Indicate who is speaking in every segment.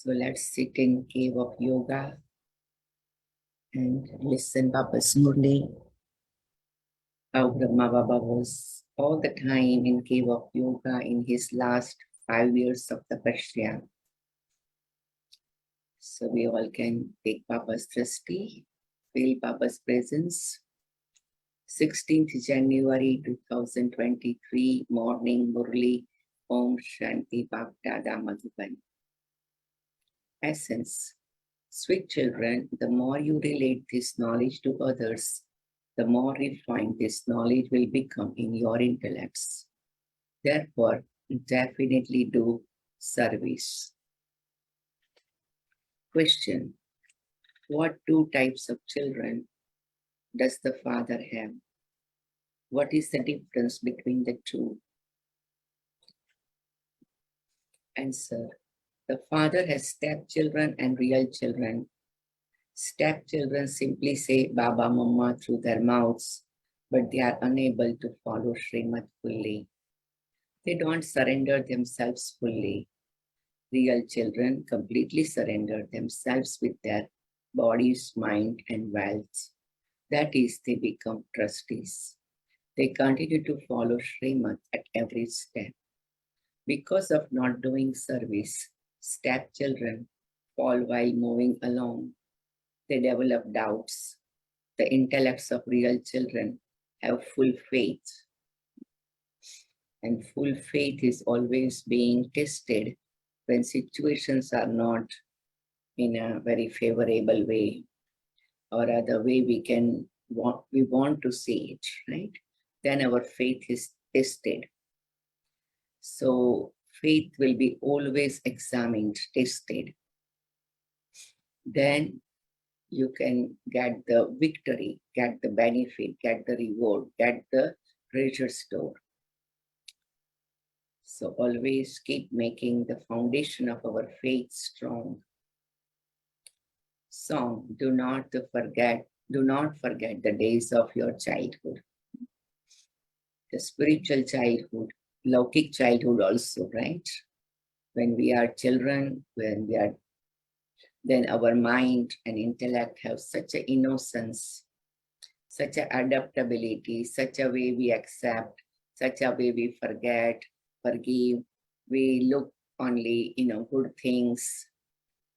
Speaker 1: So let's sit in cave of yoga and listen Baba's Murli. How Brahma Baba was all the time in cave of yoga in his last 5 years of tapasya. So we all can take Baba's drishti, feel Baba's presence. 16th January 2023 morning Murli Om Shanti Bhaktada Madhuban. Essence. Sweet children, the more you relate this knowledge to others, the more refined this knowledge will become in your intellects. Therefore, definitely do service. Question. What two types of children does the father have? What is the difference between the two? Answer. The father has stepchildren and real children. Stepchildren simply say Baba Mama through their mouths, but they are unable to follow Srimad fully. They don't surrender themselves fully. Real children completely surrender themselves with their bodies, mind, and wealth. That is, they become trustees. They continue to follow Srimad at every step. Because of not doing service, stepchildren fall while moving along. They develop doubts. The intellects of real children have full faith. And full faith is always being tested when situations are not in a very favorable way or the way we want to see it, right? Then our faith is tested. So faith will be always examined, tested. Then you can get the victory, get the benefit, get the reward, get the treasure store. So always keep making the foundation of our faith strong. Song, do not forget the days of your childhood. The spiritual childhood, Laukik childhood also, right? When we are children, then our mind and intellect have such an innocence, such an adaptability, such a way we accept, such a way we forget, forgive. We look only, good things.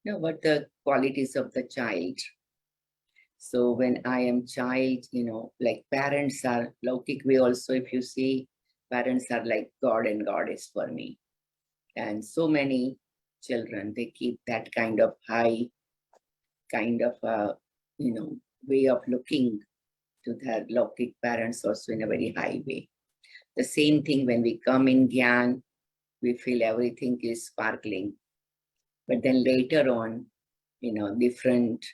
Speaker 1: What the qualities of the child. So when I am child, like parents are, Laukik way also, if you see, parents are like God and Goddess for me. And so many children, they keep that kind of high, kind of, way of looking to their Laukik parents also in a very high way. The same thing when we come in Gyan, we feel everything is sparkling. But then later on, different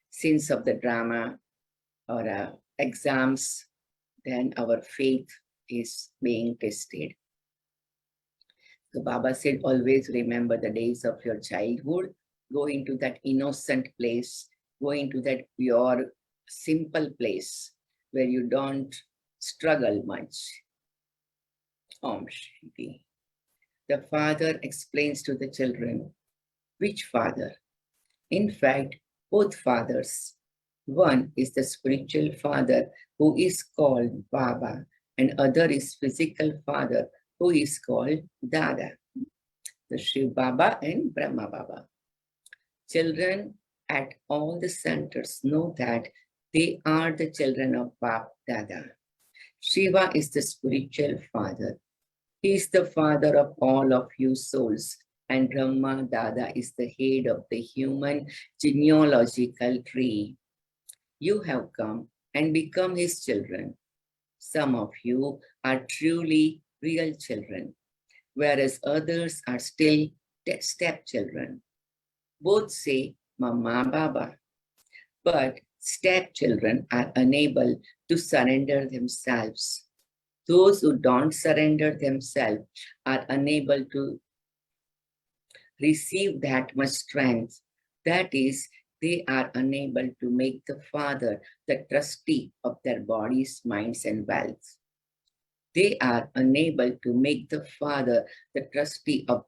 Speaker 1: scenes of the drama or exams, then our faith is being tested. So Baba said, always remember the days of your childhood. Go into that innocent place. Go into that pure, simple place where you don't struggle much. Om Shanti. The father explains to the children. Which father? In fact, both fathers. One is the spiritual father who is called Baba, and other is physical father who is called Dada. The Shiv Baba and Brahma Baba. Children at all the centers know that they are the children of Baba Dada. Shiva is the spiritual father. He is the father of all of you souls, and Brahma Dada is the head of the human genealogical tree. You have come and become his children. Some of you are truly real children, whereas others are still stepchildren. Both say Mama Baba, but stepchildren are unable to surrender themselves. Those who don't surrender themselves are unable to receive that much strength. That is, they are unable to make the father the trustee of their bodies, minds, and wealth. They are unable to make the father the trustee of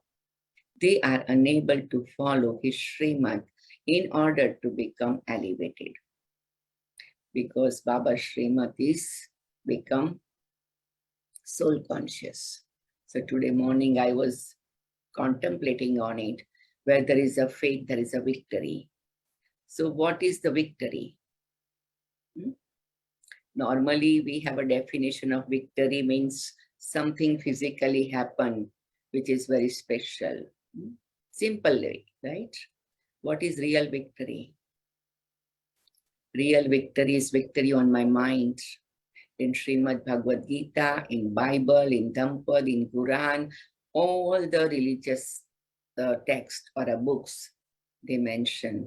Speaker 1: they are unable to follow his Srimad in order to become elevated. Because Baba's Srimad is become soul conscious. So today morning I was contemplating on it. Where there is a faith, there is a victory. So what is the victory? Normally we have a definition of victory means something physically happen, which is very special. Simple way, right? What is real victory? Real victory is victory on my mind. In Srimad Bhagavad Gita, in Bible, in Temple, in Quran, all the religious text or books, they mention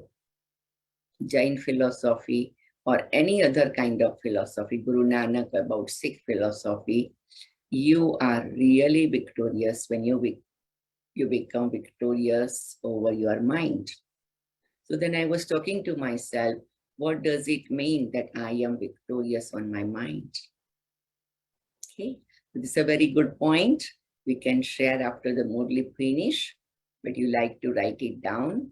Speaker 1: Jain philosophy or any other kind of philosophy, Guru Nanak about Sikh philosophy, you are really victorious when you become victorious over your mind. So then I was talking to myself, what does it mean that I am victorious on my mind? Okay, this is a very good point. We can share after the Murli finish, but you like to write it down.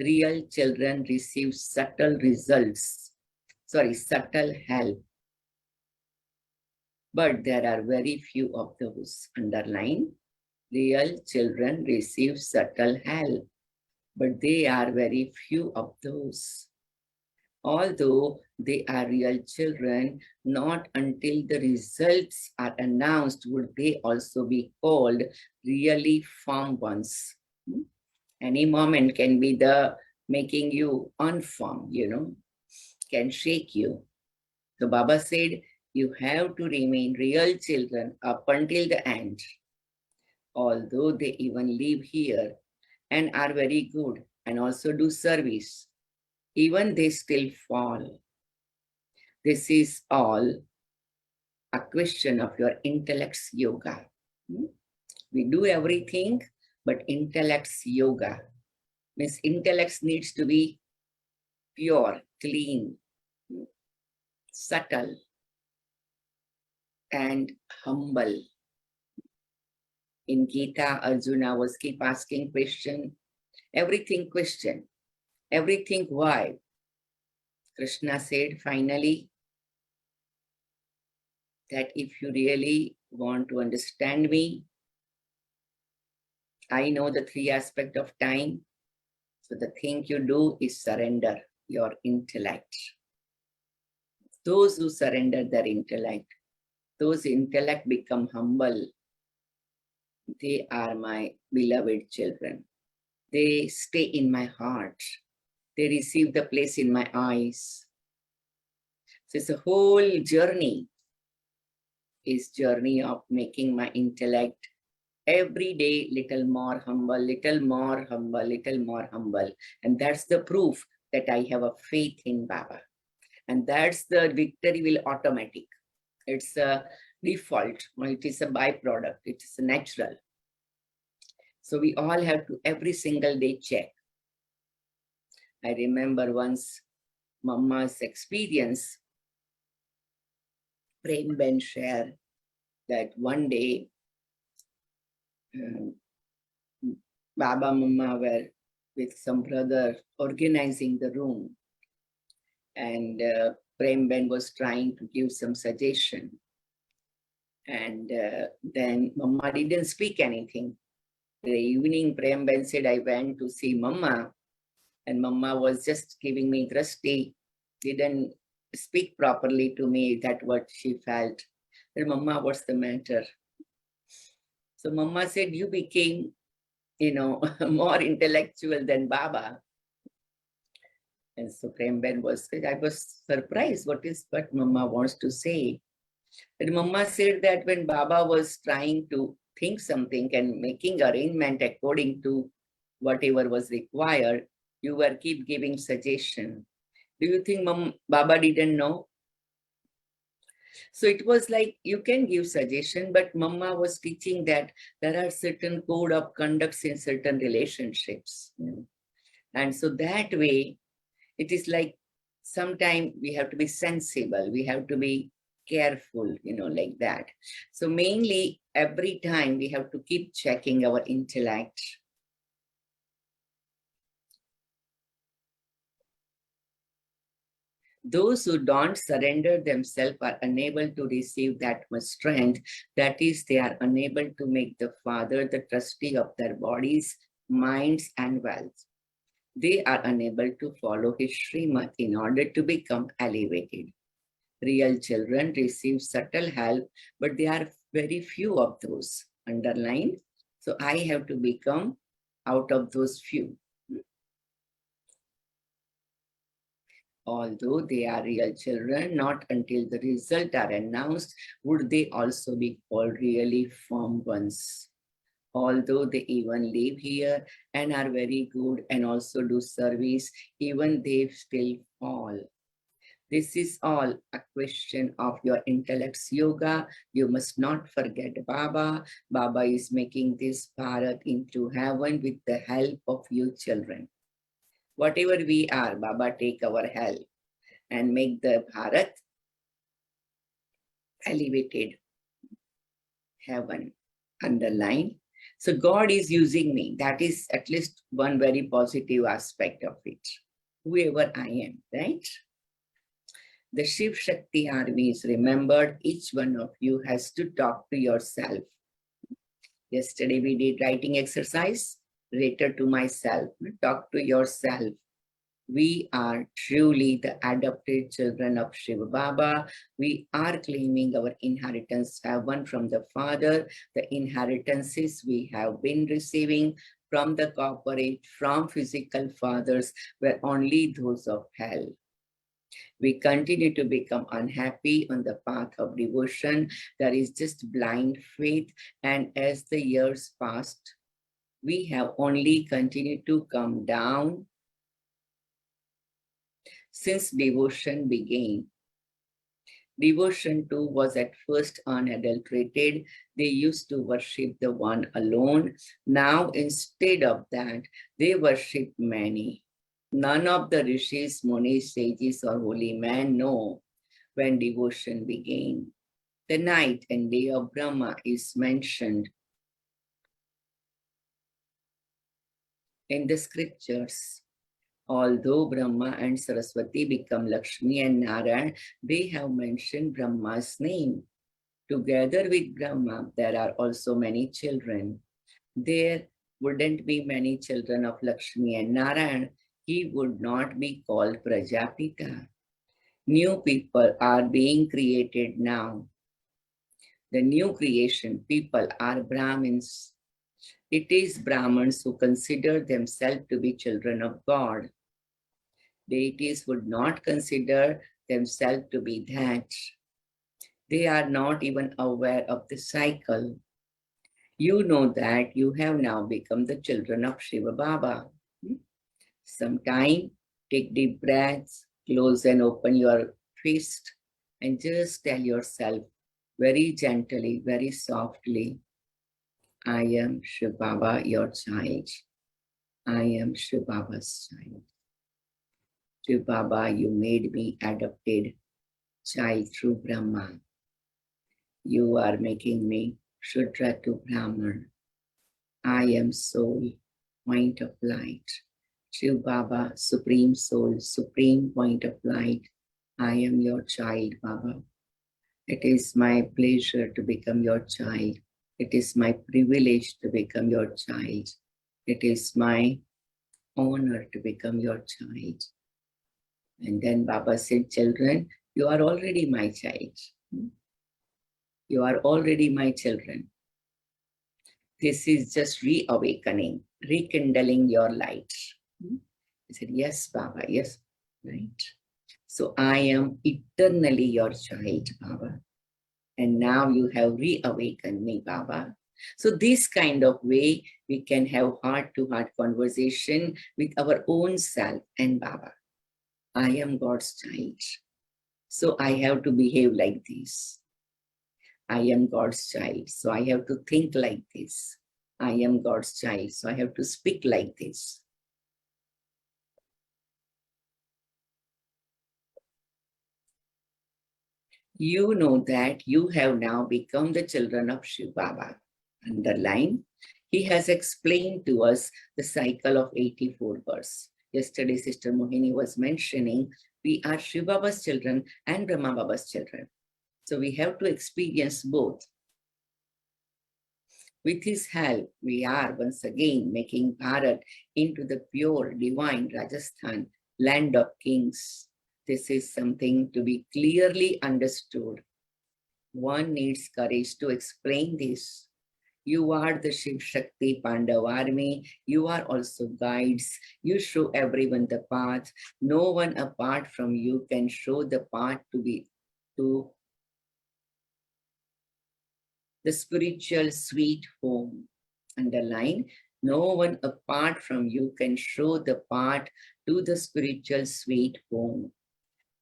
Speaker 1: Real children receive subtle help. But there are very few of those. Underline, real children receive subtle help, but they are very few of those. Although they are real children, not until the results are announced would they also be called really firm ones. Any moment can be the making you unfirm, can shake you. So Baba said, you have to remain real children up until the end. Although they even live here and are very good and also do service, even they still fall. This is all a question of your intellect's yoga. We do everything, but intellect's yoga means intellect needs to be pure, clean, subtle, and humble. In Gita, Arjuna was keep asking question, everything why? Krishna said finally that if you really want to understand me, I know the three aspects of time. So the thing you do is surrender your intellect. Those who surrender their intellect, those intellect become humble. They are my beloved children. They stay in my heart. They receive the place in my eyes. So it's a whole journey. Is journey of making my intellect every day little more humble, little more humble, little more humble. And that's the proof that I have a faith in Baba. And that's the victory will automatic. It's a default, it is a byproduct, it is a natural. So we all have to every single day check. I remember once Mama's experience, Prem Ben shared that one day Baba Mama were with some brother organizing the room, and Prem Ben was trying to give some suggestion, and then Mama didn't speak anything. The evening Prem Ben said, I went to see Mama, and Mama was just giving me drashti, didn't speak properly to me, that what she felt. Then Mama, what's the matter? So Mama said, you became, more intellectual than Baba. And so Prem Ben I was surprised, what Mama wants to say. And Mama said that when Baba was trying to think something and making arrangement according to whatever was required, you were keep giving suggestion. Do you think Baba didn't know? So it was like you can give suggestion, but Mama was teaching that there are certain code of conducts in certain relationships. And so that way, it is like sometimes we have to be sensible, we have to be careful, like that. So mainly every time we have to keep checking our intellect. Those who don't surrender themselves are unable to receive that much strength. That is, they are unable to make the Father the trustee of their bodies, minds, and wealth. They are unable to follow his Srimad in order to become elevated. Real children receive subtle help, but there are very few of those. Underlined. So I have to become out of those few. Although they are real children, not until the result are announced would they also be called really firm ones. Although they even live here and are very good and also do service, even they still fall. This is all a question of your intellect's yoga. You must not forget Baba. Baba is making this Bharat into heaven with the help of you children. Whatever we are, Baba take our help and make the Bharat elevated heaven. Underline. So God is using me. That is at least one very positive aspect of it. Whoever I am, right? The Shiv Shakti army is remembered. Each one of you has to talk to yourself. Yesterday we did writing exercise. Later to myself. Talk to yourself. We are truly the adopted children of Shiva Baba. We are claiming our inheritance heaven from the Father. The inheritances we have been receiving from the corporate, from physical fathers were only those of hell. We continue to become unhappy on the path of devotion. There is just blind faith. And as the years passed, we have only continued to come down since devotion began. Devotion too was at first unadulterated. They used to worship the one alone. Now, instead of that, they worship many. None of the rishis, munis, sages, or holy men know when devotion began. The night and day of Brahma is mentioned in the scriptures. Although Brahma and Saraswati become Lakshmi and Narayan, they have mentioned Brahma's name. Together with Brahma, there are also many children. There wouldn't be many children of Lakshmi and Narayan. He would not be called Prajapita. New people are being created now. The new creation people are Brahmins. It is Brahmins who consider themselves to be children of God. Deities would not consider themselves to be that. They are not even aware of the cycle. You know that you have now become the children of Shiva Baba. Sometime, take deep breaths, close and open your fist, and just tell yourself very gently, very softly, I am Shiva Baba, your child. I am Shiva Baba's child. Shiva Baba, you made me adopted child through Brahma. You are making me Shudra to Brahman. I am soul, point of light. Shiva Baba, supreme soul, supreme point of light. I am your child, Baba. It is my pleasure to become your child. It is my privilege to become your child. It is my honor to become your child. And then Baba said, children, you are already my child. You are already my children. This is just reawakening, rekindling your light. I said, yes, Baba, yes, right. So I am eternally your child, Baba. And now you have reawakened me, Baba. So this kind of way, we can have heart-to-heart conversation with our own self and Baba. I am God's child. So I have to behave like this. I am God's child. So I have to think like this. I am God's child. So I have to speak like this. You know that you have now become the children of Shiv Baba. Underline, he has explained to us the cycle of 84 births. Yesterday, Sister Mohini was mentioning we are Shiv Baba's children and Brahma Baba's children. So we have to experience both. With his help, we are once again making Bharat into the pure divine Rajasthan, land of kings. This is something to be clearly understood. One needs courage to explain this. You are the Shiv Shakti Pandav army. You are also guides. You show everyone the path. No one apart from you can show the path to the spiritual sweet home. Underline, no one apart from you can show the path to the spiritual sweet home.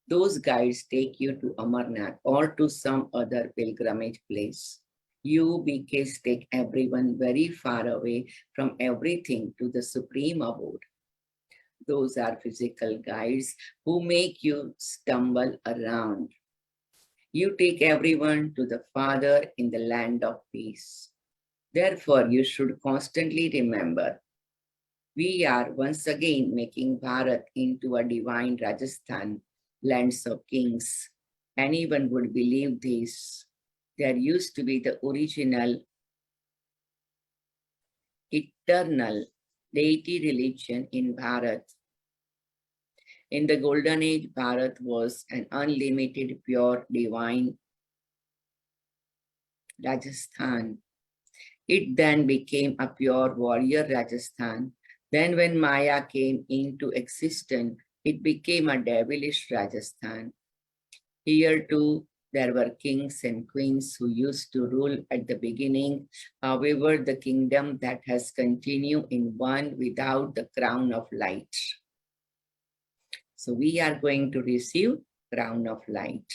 Speaker 1: Those guides take you to Amarnath or to some other pilgrimage place. You BKs take everyone very far away from everything to the supreme abode. Those are physical guides who make you stumble around. You take everyone to the Father in the land of peace. Therefore, you should constantly remember, we are once again making Bharat into a divine Rajasthan, lands of kings. Anyone would believe this. There used to be the original, eternal deity religion in Bharat. In the golden age, Bharat was an unlimited, pure, divine Rajasthan. It then became a pure warrior Rajasthan. Then when Maya came into existence, it became a devilish Rajasthan. Here too, there were kings and queens who used to rule at the beginning. However, the kingdom that has continued in one without the crown of light. So we are going to receive crown of light.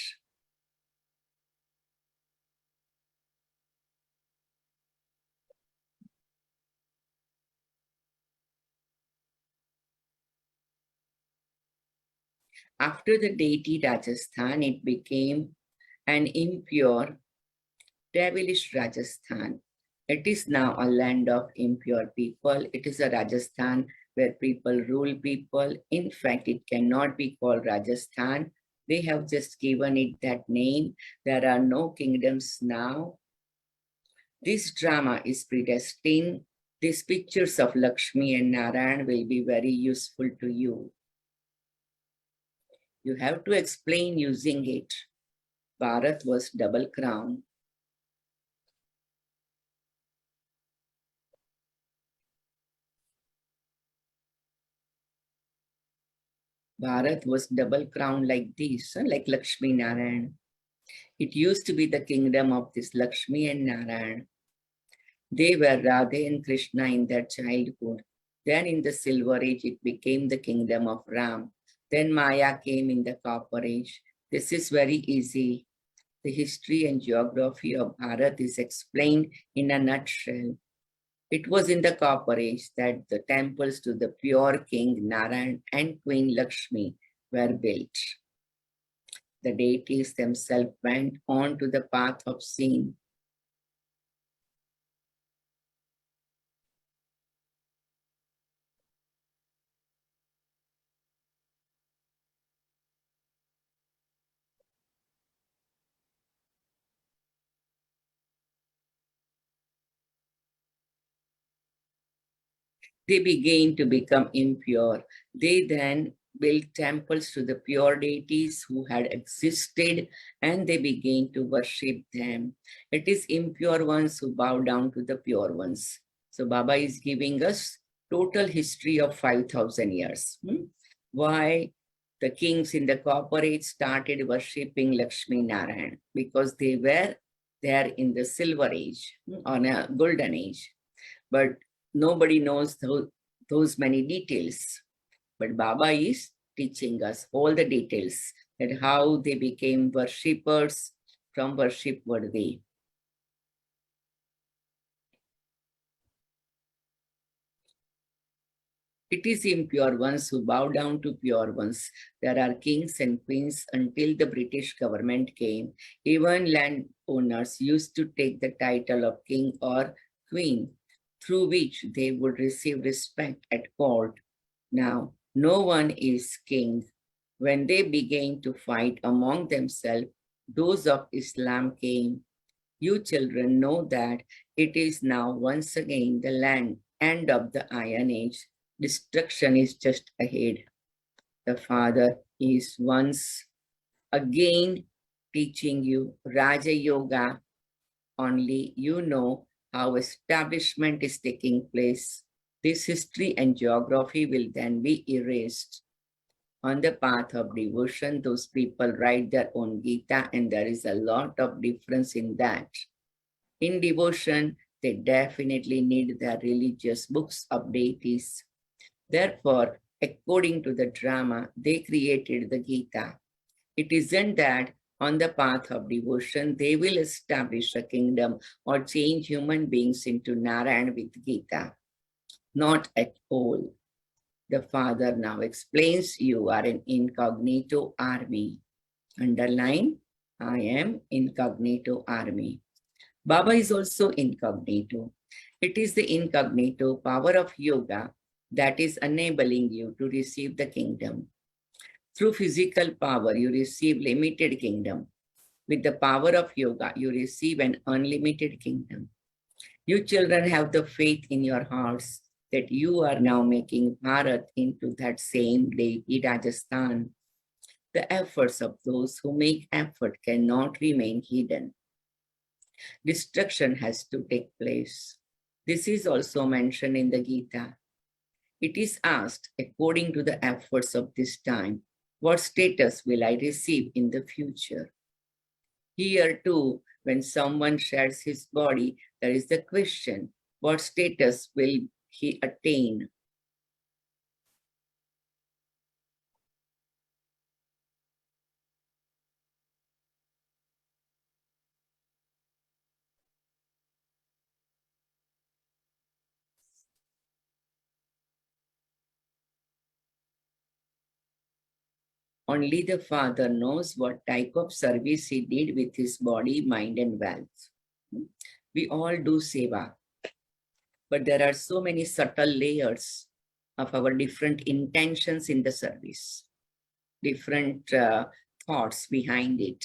Speaker 1: After the deity Rajasthan, it became an impure, devilish Rajasthan. It is now a land of impure people. It is a Rajasthan where people rule people. In fact, it cannot be called Rajasthan. They have just given it that name. There are no kingdoms now. This drama is predestined. These pictures of Lakshmi and Narayan will be very useful to you. You have to explain using it. Bharat was double crowned. Bharat was double crowned like this, like Lakshmi Narayan. It used to be the kingdom of this Lakshmi and Narayan. They were Radhe and Krishna in their childhood. Then in the Silver Age, it became the kingdom of Ram. Then Maya came in the Copper Age. This is very easy. The history and geography of Bharat is explained in a nutshell. It was in the Copper Age that the temples to the pure King Narayan and Queen Lakshmi were built. The deities themselves went on to the path of sin. They began to become impure. They then built temples to the pure deities who had existed and they began to worship them. It is impure ones who bow down to the pure ones. So Baba is giving us total history of 5,000 years. Why the kings in the Copper Age started worshipping Lakshmi Narayan? Because they were there in the Silver Age, on a Golden Age. But nobody knows those many details. But Baba is teaching us all the details that how they became worshippers from worship worthy. It is impure ones who bow down to pure ones. There are kings and queens until the British government came. Even landowners used to take the title of king or queen, through which they would receive respect at court. Now, no one is king. When they began to fight among themselves, those of Islam came. You children know that it is now once again the end of the Iron Age. Destruction is just ahead. The Father is once again teaching you Raja Yoga. Only you know how establishment is taking place. This history and geography will then be erased. On the path of devotion, those people write their own Gita, and there is a lot of difference in that. In devotion, they definitely need their religious books of deities. Therefore, according to the drama, they created the Gita. It isn't that on the path of devotion, they will establish a kingdom or change human beings into Narayan with Gita. Not at all. The Father now explains you are an incognito army. Underline, I am incognito army. Baba is also incognito. It is the incognito power of yoga that is enabling you to receive the kingdom. Through physical power, you receive limited kingdom. With the power of yoga, you receive an unlimited kingdom. You children have the faith in your hearts that you are now making Bharat into that same deity Rajasthan. The efforts of those who make effort cannot remain hidden. Destruction has to take place. This is also mentioned in the Gita. It is asked, according to the efforts of this time, what status will I receive in the future? Here too, when someone shares his body, there is the question, what status will he attain? Only the Father knows what type of service he did with his body, mind, and wealth. We all do seva, but there are so many subtle layers of our different intentions in the service, different thoughts behind it.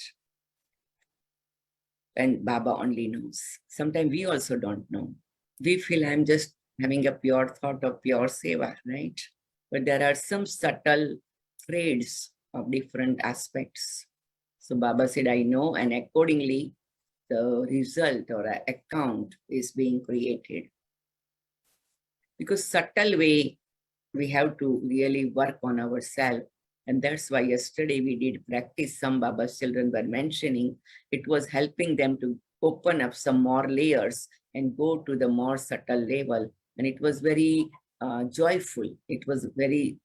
Speaker 1: And Baba only knows. Sometimes we also don't know. We feel I'm just having a pure thought of pure seva, right? But there are some subtle threads of different aspects. So Baba said, I know, and accordingly, the result or account is being created. Because subtle way, we have to really work on ourselves. And that's why yesterday we did practice. Some Baba's children were mentioning it was helping them to open up some more layers and go to the more subtle level. And it was very joyful. It was very,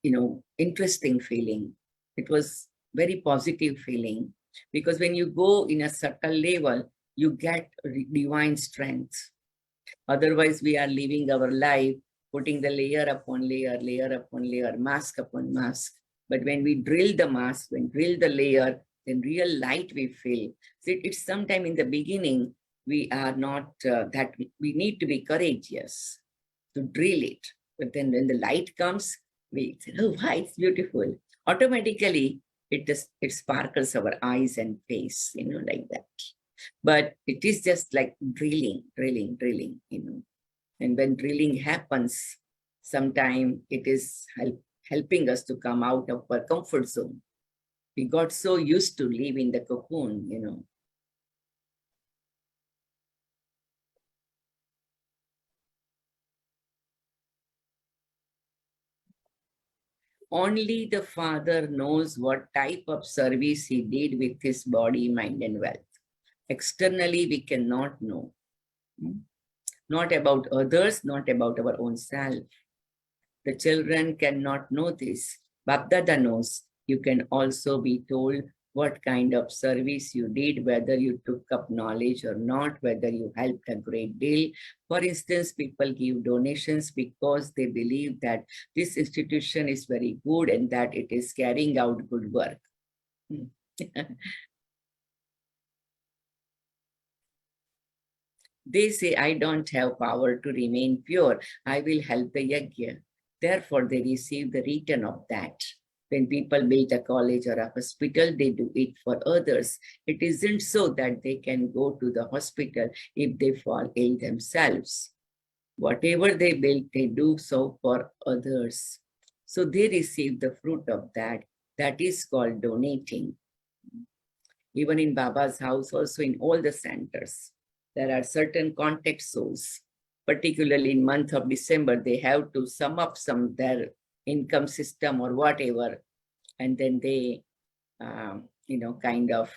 Speaker 1: interesting feeling. It was very positive feeling because when you go in a subtle level, you get divine strength. Otherwise, we are living our life, putting the layer upon layer, layer upon layer, mask upon mask. But when we drill the mask, when drill the layer, then real light we feel. So it's sometime in the beginning, we are not that we need to be courageous to drill it. But then when the light comes, we say, oh, wow, it's beautiful. Automatically, it sparkles our eyes and face, like that. But it is just like drilling. And when drilling happens, sometimes it is helping us to come out of our comfort zone. We got so used to live in the cocoon. Only the Father knows what type of service he did with his body, mind, and wealth. Externally, we cannot know. Not about others, not about our own self. The children cannot know this. Bapdada knows. You can also be told what kind of service you did, whether you took up knowledge or not, whether you helped a great deal. For instance, people give donations because they believe that this institution is very good and that it is carrying out good work. They say, I don't have power to remain pure. I will help the yajna. Therefore, they receive the return of that. When people build a college or a hospital, they do it for others. It isn't so that they can go to the hospital if they fall ill themselves. Whatever they build, they do so for others. So they receive the fruit of that. That is called donating. Even in Baba's house, also in all the centers, there are certain contact souls. Particularly in month of December, they have to sum up their income system or whatever, and then they, kind of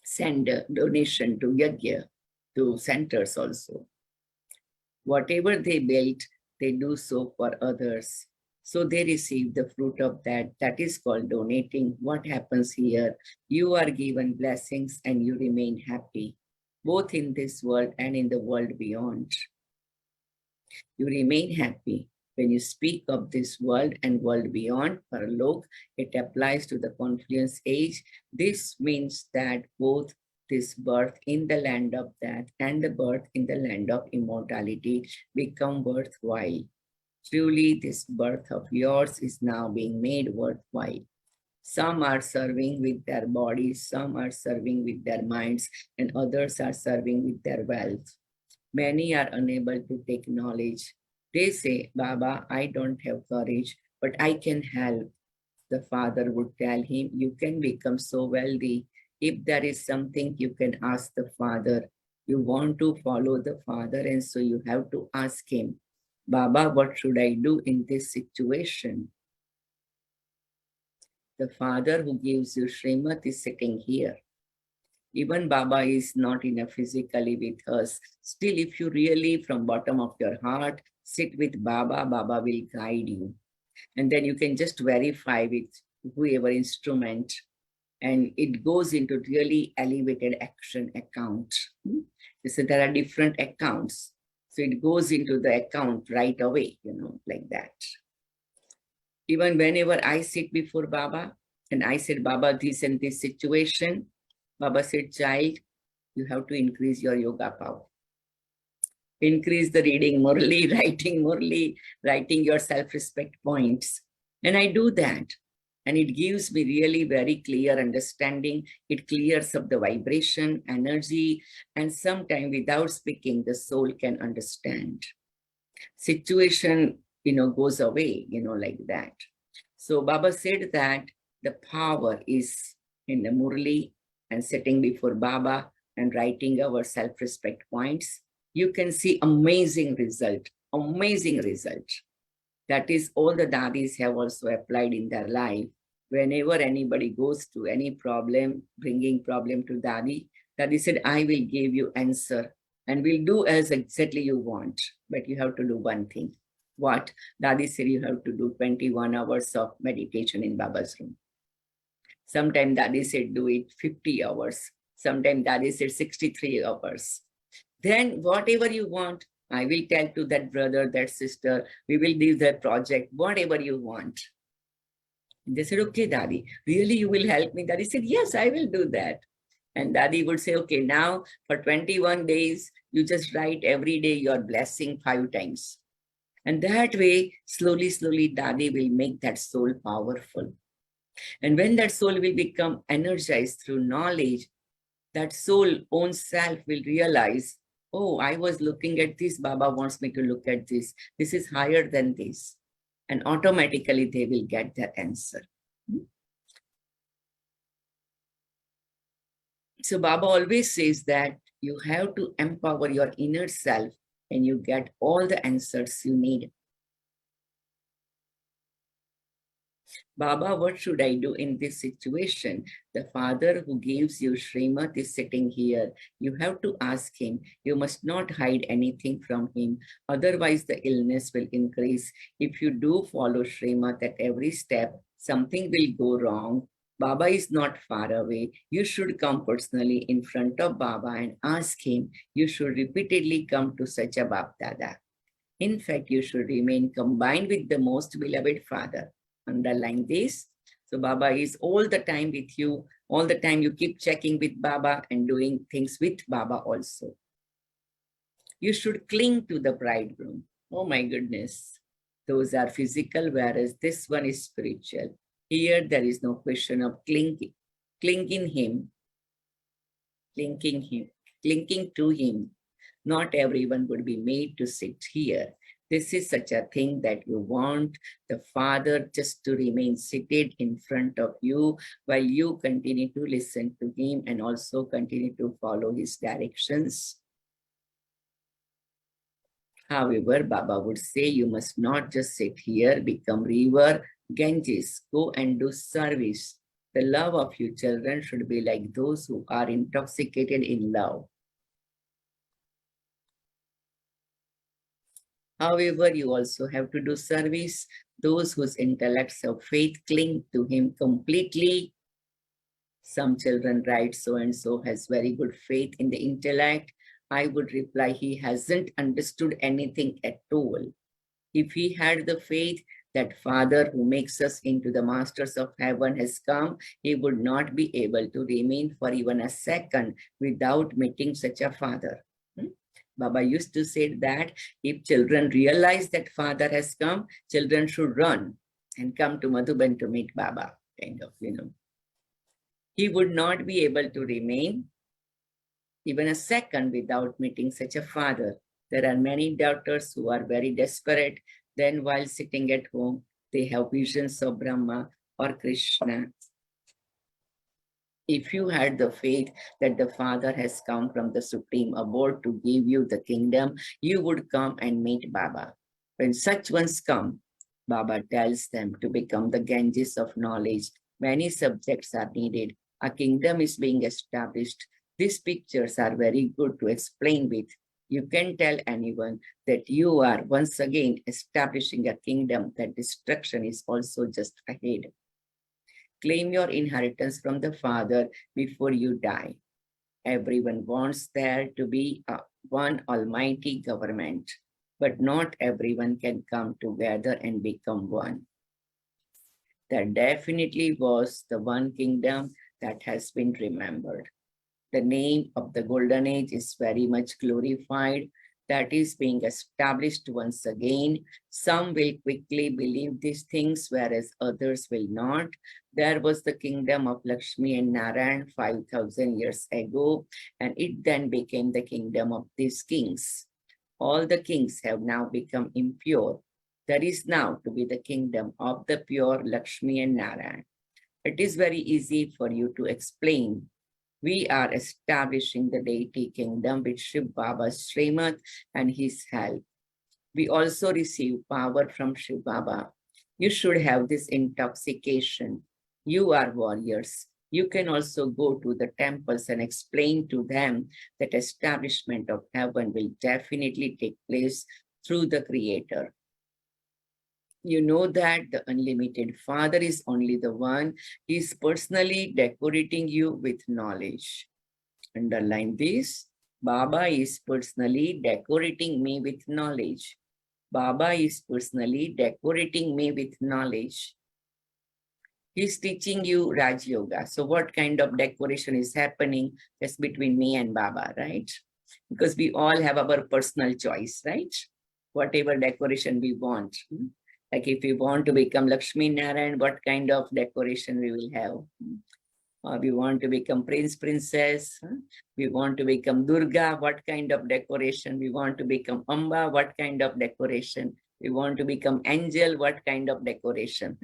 Speaker 1: send a donation to yajna, to centers also. Whatever they built, they do so for others. So they receive the fruit of that. That is called donating. What happens here? You are given blessings and you remain happy, both in this world and in the world beyond. You remain happy. When you speak of this world and world beyond, Paralok, it applies to the confluence age. This means that both this birth in the land of death and the birth in the land of immortality become worthwhile. Truly, this birth of yours is now being made worthwhile. Some are serving with their bodies, some are serving with their minds, and others are serving with their wealth. Many are unable to take knowledge. They say, Baba, I don't have courage, but I can help. The father would tell him, you can become so wealthy. If there is something, you can ask the father. You want to follow the father, and so you have to ask him, Baba, what should I do in this situation? The father who gives you Srimad is sitting here. Even Baba is not enough physically with us. Still, if you really, from bottom of your heart, sit with Baba, Baba will guide you. And then you can just verify with whoever instrument, and it goes into really elevated action account. So there are different accounts. So it goes into the account right away, like that. Even whenever I sit before Baba and I said, Baba, this and this situation, Baba said, child, you have to increase your yoga power. Increase the reading Murli, writing your self-respect points. And I do that. And it gives me really very clear understanding. It clears up the vibration, energy, and sometimes without speaking, the soul can understand. Situation, goes away, like that. So Baba said that the power is in the Murli and sitting before Baba and writing our self-respect points. You can see amazing result. That is all the dadis have also applied in their life. Whenever anybody goes to any problem, bringing problem to Dadi, Dadi said, I will give you answer and will do as exactly you want. But you have to do one thing. What? Dadi said you have to do 21 hours of meditation in Baba's room. Sometimes Dadi said do it 50 hours. Sometimes Dadi said 63 hours. Then whatever you want, I will tell to that brother, that sister, we will do that project, whatever you want. They said, okay, Daddy, really you will help me? Daddy said, yes, I will do that. And Daddy would say, okay, now for 21 days, you just write every day your blessing 5 times. And that way, slowly, Daddy will make that soul powerful. And when that soul will become energized through knowledge, that soul own self will realize, oh, I was looking at this, Baba wants me to look at this. This is higher than this. And automatically they will get that answer. So Baba always says that you have to empower your inner self and you get all the answers you need. Baba, what should I do in this situation? The father who gives you Srimad is sitting here. You have to ask him. You must not hide anything from him. Otherwise, the illness will increase. If you do follow Srimad at every step, something will go wrong. Baba is not far away. You should come personally in front of Baba and ask him. You should repeatedly come to such a Bap Dada. In fact, you should remain combined with the most beloved Father. Underline this. So Baba is all the time with you. All the time you keep checking with Baba and doing things with Baba also. You should cling to the bridegroom. Oh my goodness. Those are physical, whereas this one is spiritual. Here there is no question of clinging him, clinging to him. Not everyone would be made to sit here. This is such a thing that you want the Father just to remain seated in front of you while you continue to listen to him and also continue to follow his directions. However, Baba would say you must not just sit here, become river, Ganges, go and do service. The love of your children should be like those who are intoxicated in love. However, you also have to do service. Those whose intellects of faith cling to him completely. Some children write so-and-so has very good faith in the intellect. I would reply he hasn't understood anything at all. If he had the faith that Father who makes us into the masters of heaven has come, he would not be able to remain for even a second without meeting such a Father. Baba used to say that if children realize that Father has come, children should run and come to Madhuban to meet Baba, kind of. He would not be able to remain even a second without meeting such a Father. There are many doctors who are very desperate. Then while sitting at home, they have visions of Brahma or Krishna. If you had the faith that the Father has come from the Supreme Abode to give you the kingdom, you would come and meet Baba. When such ones come, Baba tells them to become the Ganges of knowledge. Many subjects are needed. A kingdom is being established. These pictures are very good to explain with. You can tell anyone that you are once again establishing a kingdom, that destruction is also just ahead. Claim your inheritance from the Father before you die. Everyone wants there to be one almighty government, but not everyone can come together and become one. There definitely was the one kingdom that has been remembered. The name of the golden age is very much glorified. That is being established once again. Some will quickly believe these things, whereas others will not. There was the kingdom of Lakshmi and Narayan 5,000 years ago, and it then became the kingdom of these kings. All the kings have now become impure. There is now to be the kingdom of the pure Lakshmi and Narayan. It is very easy for you to explain. We are establishing the deity kingdom with Shiv Baba's Srimad and his help. We also receive power from Shiv Baba. You should have this intoxication. You are warriors. You can also go to the temples and explain to them that establishment of heaven will definitely take place through the Creator. You know that the unlimited Father is only the one. He is personally decorating you with knowledge. Underline this. Baba is personally decorating me with knowledge. Baba is personally decorating me with knowledge. He's teaching you Raj Yoga. So what kind of decoration is happening just between me and Baba, right? Because we all have our personal choice, right? Whatever decoration we want. Like if we want to become Lakshmi Narayan, what kind of decoration we will have? We want to become Prince, Princess. We want to become Durga, what kind of decoration? We want to become Amba, what kind of decoration? We want to become Angel, what kind of decoration?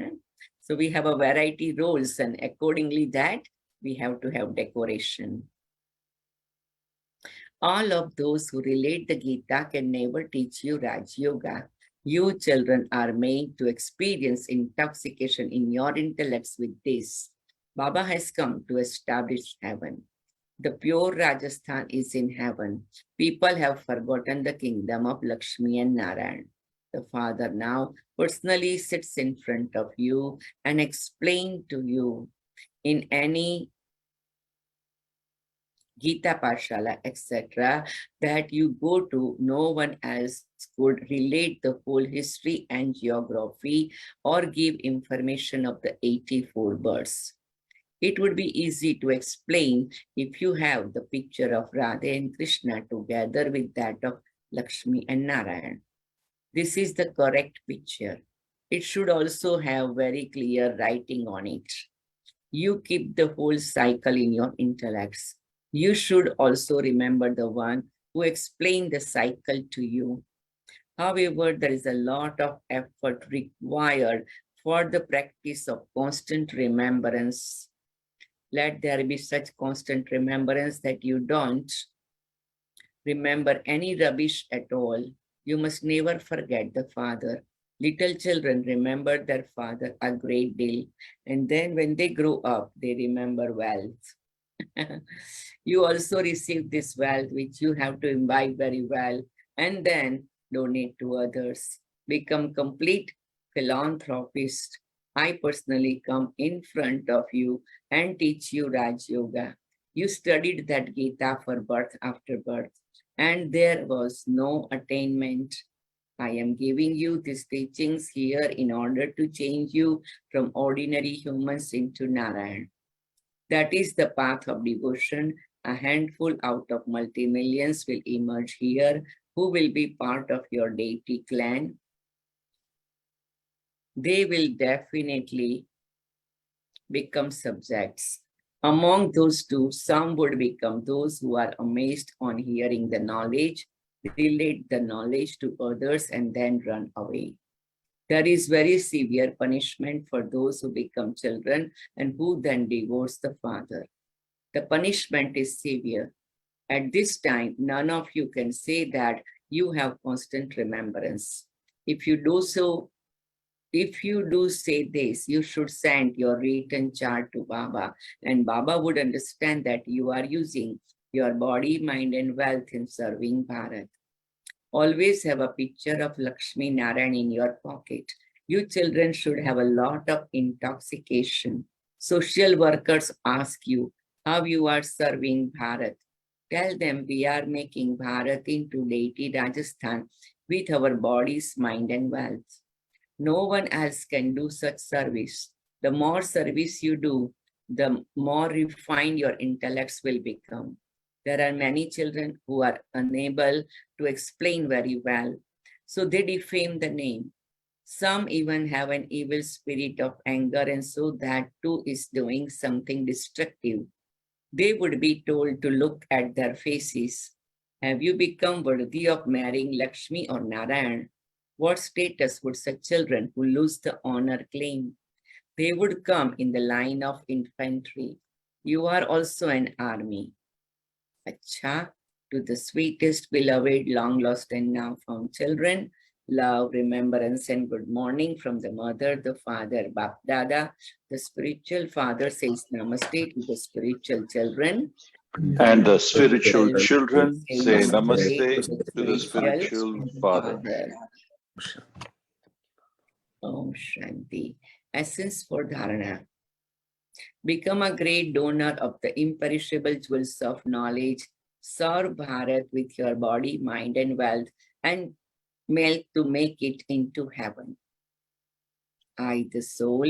Speaker 1: So we have a variety roles, and accordingly that we have to have decoration. All of those who relate the Gita can never teach you Raj Yoga. You children are made to experience intoxication in your intellects with this. Baba has come to establish heaven. The pure Rajasthan is in heaven. People have forgotten the kingdom of Lakshmi and Narayan. The Father now personally sits in front of you and explains to you. In any Gita Pashala, etc., that you go to, no one else could relate the whole history and geography or give information of the 84 birds. It would be easy to explain if you have the picture of Radha and Krishna together with that of Lakshmi and Narayan. This is the correct picture. It should also have very clear writing on it. You keep the whole cycle in your intellects. You should also remember the one who explained the cycle to you. However, there is a lot of effort required for the practice of constant remembrance. Let there be such constant remembrance that you don't remember any rubbish at all. You must never forget the father. Little children remember their father a great deal, and then when they grow up, they remember wealth. You also receive this wealth, which you have to imbibe very well, and then donate to others. Become complete philanthropist. I personally come in front of you and teach you Raj Yoga. You studied that Gita for birth after birth, and there was no attainment. I am giving you these teachings here in order to change you from ordinary humans into Narayan. That is the path of devotion. A handful out of multi-millions will emerge here who will be part of your deity clan. They will definitely become subjects. Among those two, some would become those who are amazed on hearing the knowledge, relate the knowledge to others, and then run away. There is very severe punishment for those who become children and who then divorce the father. The punishment is severe. At this time, none of you can say that you have constant remembrance. If you do say this, you should send your written chart to Baba, and Baba would understand that you are using your body, mind, and wealth in serving Bharat. Always have a picture of Lakshmi Narayan in your pocket. You children should have a lot of intoxication. Social workers ask you how you are serving Bharat. Tell them we are making Bharat into deity Rajasthan with our bodies, mind, and wealth. No one else can do such service. The more service you do, the more refined your intellects will become. There are many children who are unable to explain very well, so they defame the name. Some even have an evil spirit of anger, and so that too is doing something destructive. They would be told to look at their faces. Have you become worthy of marrying Lakshmi or Narayan? What status would such children who lose the honor claim? They would come in the line of infantry. You are also an army. Acha, to the sweetest, beloved, long lost and now found children, love, remembrance, and good morning from the mother, the father, Bap Dada. The spiritual father says namaste to the spiritual children.
Speaker 2: And the spiritual children say
Speaker 1: Namaste
Speaker 2: namaste
Speaker 1: to the spiritual
Speaker 2: father.
Speaker 1: Om Shanti. Essence for Dharana. Become a great donor of the imperishable jewels of knowledge. Serve Bharat with your body, mind, and wealth, and melt to make it into heaven. I, the soul,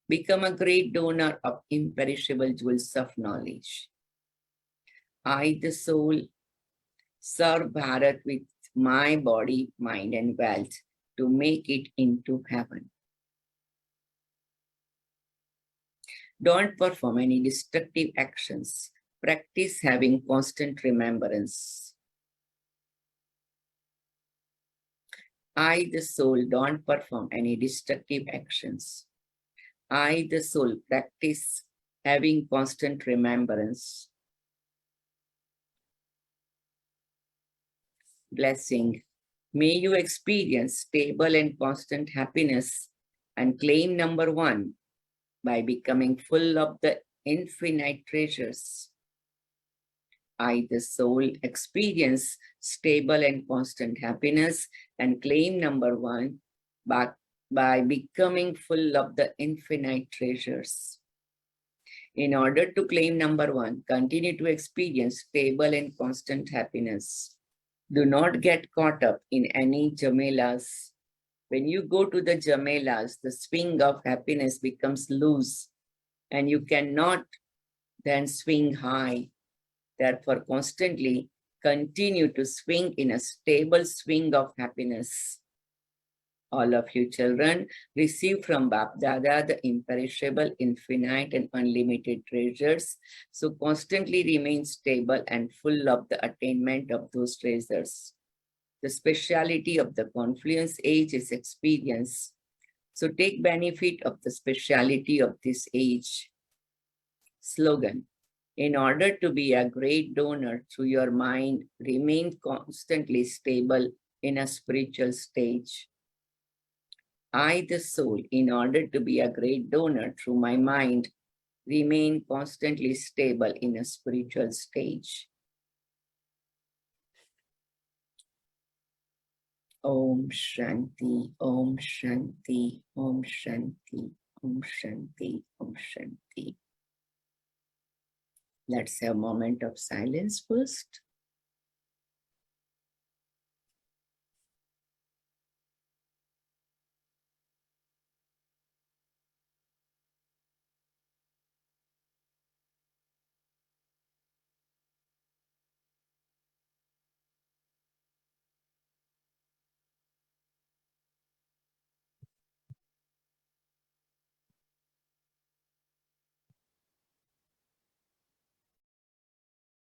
Speaker 1: become a great donor of imperishable jewels of knowledge. I, the soul, serve Bharat with my body, mind, and wealth to make it into heaven. Don't perform any destructive actions. Practice having constant remembrance. I, the soul, don't perform any destructive actions. I, the soul, practice having constant remembrance. Blessing. May you experience stable and constant happiness and claim number one by becoming full of the infinite treasures. I, the soul, experience stable and constant happiness and claim number one by becoming full of the infinite treasures. In order to claim number one, continue to experience stable and constant happiness. Do not get caught up in any jamelas. When you go to the jamelas, the swing of happiness becomes loose and you cannot then swing high. Therefore, constantly continue to swing in a stable swing of happiness. All of you children receive from Bap Dada the imperishable, infinite and unlimited treasures. So constantly remain stable and full of the attainment of those treasures. The speciality of the confluence age is experience. So take benefit of the speciality of this age. Slogan. In order to be a great donor through your mind, remain constantly stable in a spiritual stage. I, the soul, in order to be a great donor through my mind, remain constantly stable in a spiritual stage. Om Shanti, Om Shanti, Om Shanti, Om Shanti, Om Shanti. Let's have a moment of silence first.